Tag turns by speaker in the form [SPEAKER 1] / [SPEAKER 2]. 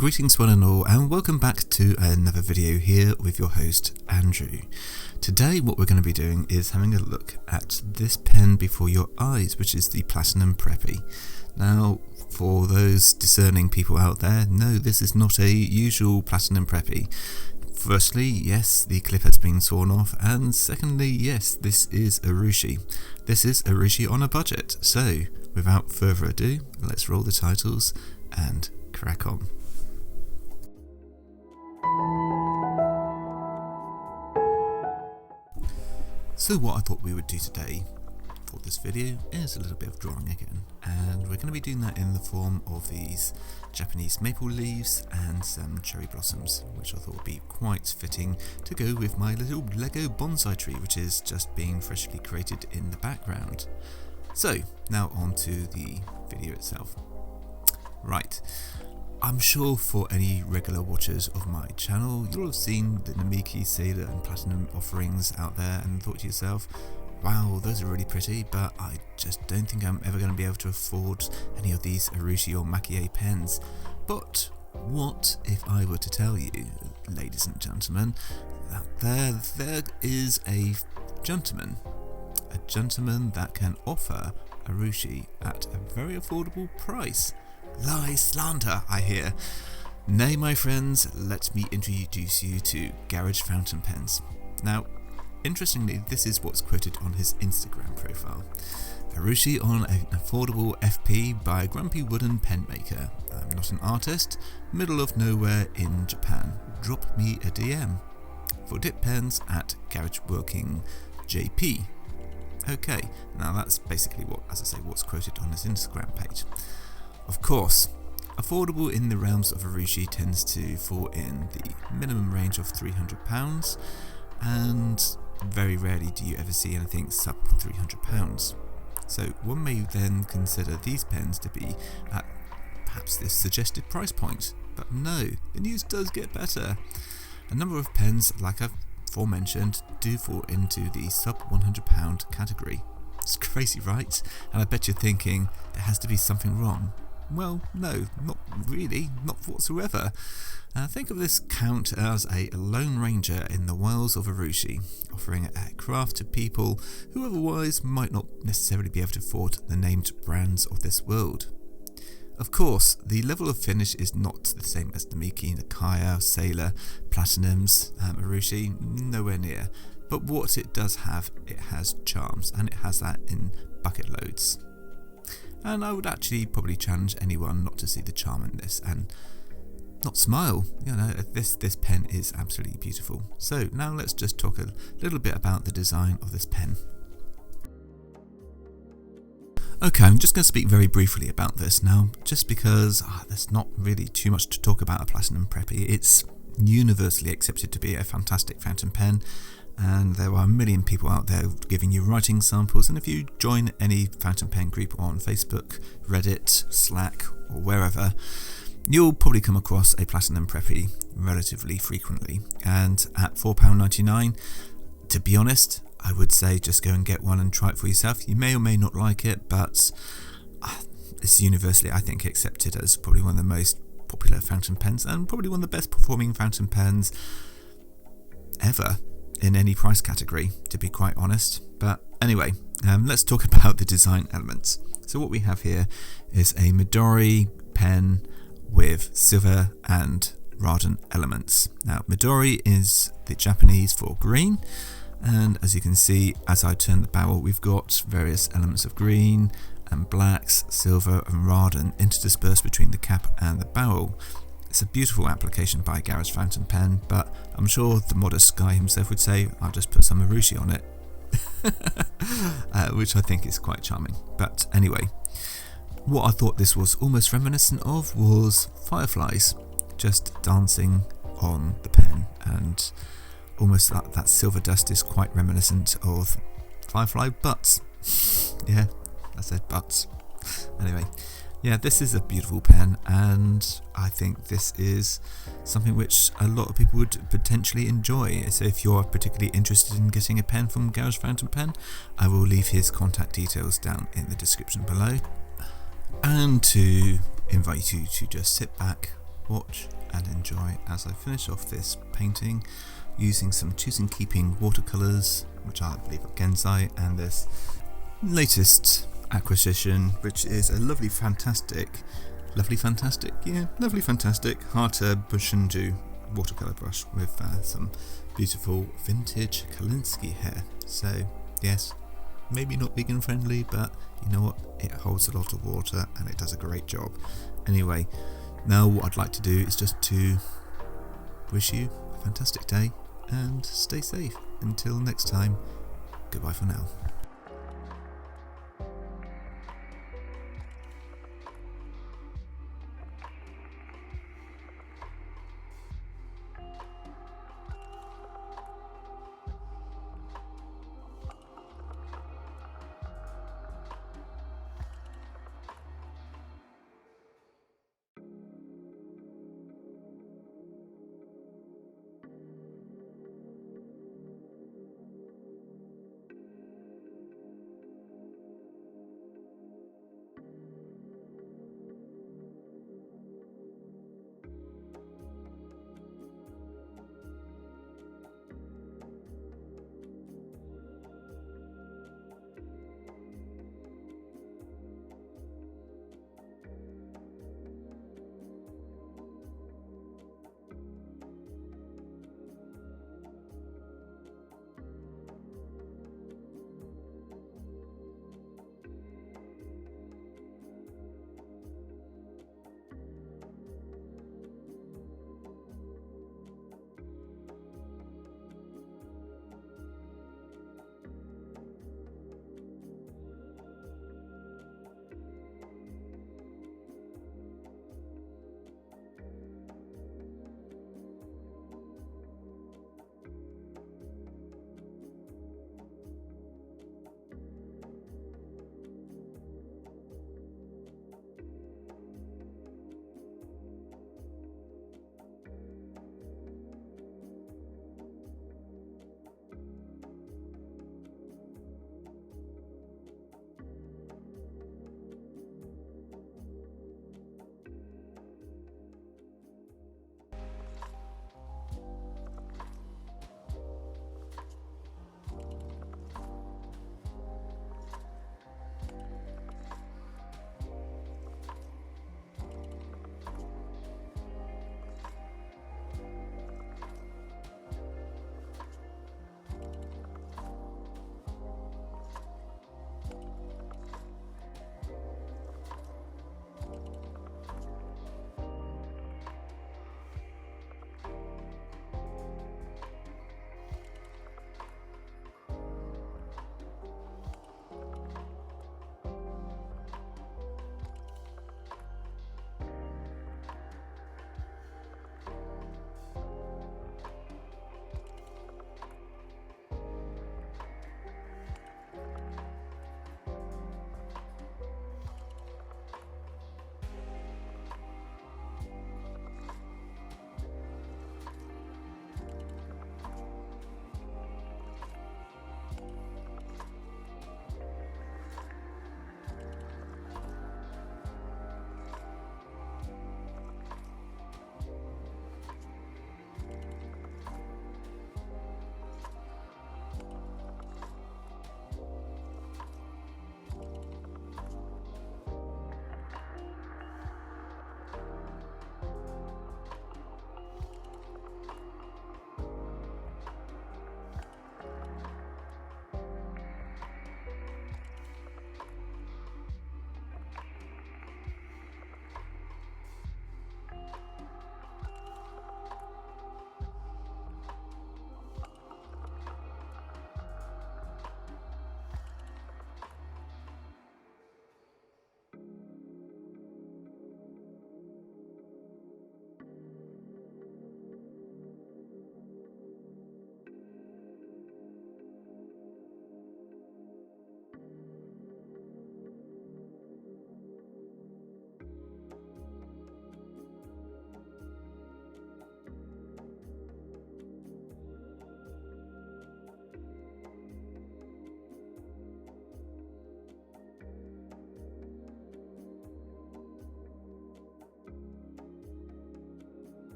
[SPEAKER 1] greetings one and all, and welcome back to another video here with your host Andrew. Today what we're going to be doing is having a look at this pen before your eyes, which is the Platinum Preppy. Now, for those discerning people out there, no, this is not a usual Platinum Preppy. Firstly, yes, the clip has been sawn off, and secondly, yes, this is Urushi. This is Urushi on a budget. So, without further ado, let's roll the titles and crack on. So what I thought we would do today for this video is a little bit of drawing again, and we're going to be doing that in the form of these Japanese maple leaves and some cherry blossoms, which I thought would be quite fitting to go with my little Lego bonsai tree, which is just being freshly created in the background. So now on to the video itself. Right, I'm sure for any regular watchers of my channel, you'll have seen the Namiki, Sailor and Platinum offerings out there and thought to yourself, wow, those are really pretty, but I just don't think I'm ever going to be able to afford any of these Urushi or Nakaya pens. But what if I were to tell you, ladies and gentlemen, that there is a gentleman that can offer Urushi at a very affordable price? Lie, slander, I hear. Nay, my friends, let me introduce you to Garage Fountain Pens. Now, interestingly, this is what's quoted on his Instagram profile. Urushi on an affordable FP by a grumpy wooden pen maker. I'm not an artist, middle of nowhere in Japan. Drop me a DM. For dip pens at Garage Working JP. Okay, now that's basically what, as I say, what's quoted on his Instagram page. Of course, affordable in the realms of Urushi tends to fall in the minimum range of £300, and very rarely do you ever see anything sub £300. So one may then consider these pens to be at perhaps this suggested price point. But no, the news does get better. A number of pens, like I've aforementioned, do fall into the sub £100 category. It's crazy, right? And I bet you're thinking, there has to be something wrong. Well, no, not really, not whatsoever. Think of this count as a lone ranger in the wilds of Urushi, offering a craft to people who otherwise might not necessarily be able to afford the named brands of this world. Of course, the level of finish is not the same as Namiki, Nakaya, Sailor, Platinums, Urushi, nowhere near. But what it does have, it has charms, and it has that in bucket loads. And I would actually probably challenge anyone not to see the charm in this and not smile. You know, this pen is absolutely beautiful. So now let's just talk a little bit about the design of this pen. Okay, I'm just going to speak very briefly about this now, just because there's not really too much to talk about a Platinum Preppy. It's universally accepted to be a fantastic fountain pen, and there are a million people out there giving you writing samples, and if you join any fountain pen group on Facebook, Reddit, Slack or wherever, you'll probably come across a Platinum Preppy relatively frequently. And at £4.99, to be honest, I would say just go and get one and try it for yourself. You may or may not like it, but it's universally, I think, accepted as probably one of the most popular fountain pens and probably one of the best performing fountain pens ever in any price category, to be quite honest. But anyway, let's talk about the design elements. So what we have here is a Midori pen with silver and Raden elements. Now, Midori is the Japanese for green, and as you can see, as I turn the barrel, we've got various elements of green and blacks, silver and Raden interdispersed between the cap and the barrel. It's a beautiful application by Garage Fountain Pen, but I'm sure the modest guy himself would say, I'll just put some Urushi on it, which I think is quite charming. But anyway, what I thought this was almost reminiscent of was fireflies just dancing on the pen, and almost that silver dust is quite reminiscent of firefly butts. Yeah, I said butts. Anyway, yeah, this is a beautiful pen, and I think this is something which a lot of people would potentially enjoy. So if you're particularly interested in getting a pen from Garage Fountain Pen, I will leave his contact details down in the description below. And to invite you to just sit back, watch and enjoy as I finish off this painting using some Choosing Keeping watercolours, which I believe are Genzai, and this latest acquisition, which is a lovely fantastic Hata Bushinju watercolour brush with some beautiful vintage Kalinsky hair. So yes, maybe not vegan friendly, but you know what, it holds a lot of water and it does a great job. Anyway, now what I'd like to do is just to wish you a fantastic day and stay safe. Until next time, goodbye for now.